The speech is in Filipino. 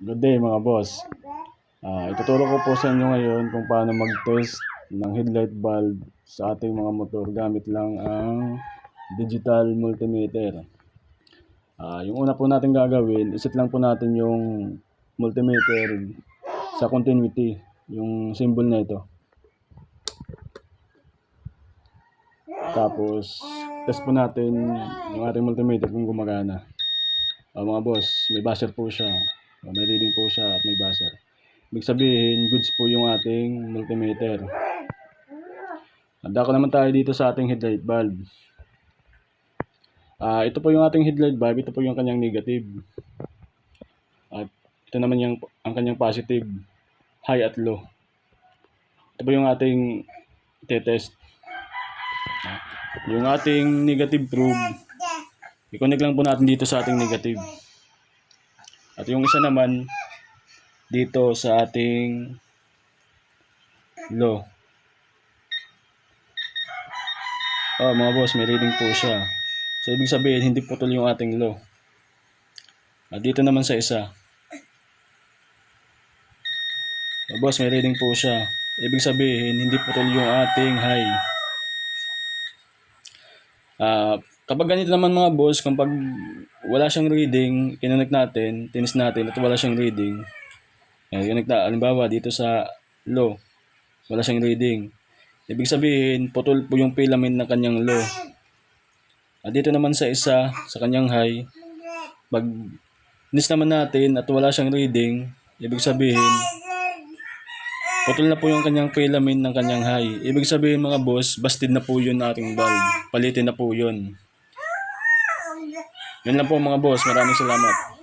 Good day mga boss. Ituturo ko po sa inyo ngayon kung paano mag-test ng headlight bulb sa ating mga motor gamit lang ang digital multimeter. Yung una po natin gagawin, iset lang po natin yung multimeter sa continuity, yung symbol na ito. Tapos, test po natin yung ating multimeter kung gumagana. Mga boss, may buzzer po siya. May reading po siya at may buzzer. Ibig sabihin, goods po yung ating multimeter. Handa ko naman tayo dito sa ating headlight bulb. Ito po yung ating headlight bulb. Ito po yung kanyang negative. At ito naman ang kanyang positive, high at low. Ito po yung ating test. Yung ating negative probe, i-connect lang po natin dito sa ating negative. At yung isa naman dito sa ating low. Mga boss, may reading po siya. So ibig sabihin hindi putol yung ating low. At dito naman sa isa. Boss, may reading po siya. Ibig sabihin hindi putol yung ating high. Kapag ganito naman mga boss, kapag wala siyang reading, kinonect natin, tinis natin at wala siyang reading. Halimbawa dito sa low, wala siyang reading. Ibig sabihin, putol po yung filament ng kanyang low. At dito naman sa isa, sa kanyang high, pag tinis naman natin at wala siyang reading, ibig sabihin, putol na po yung kanyang filament ng kanyang high. Ibig sabihin mga boss, busted na po yun ating bulb. Palitin na po yun. Yun lang po mga boss. Maraming salamat.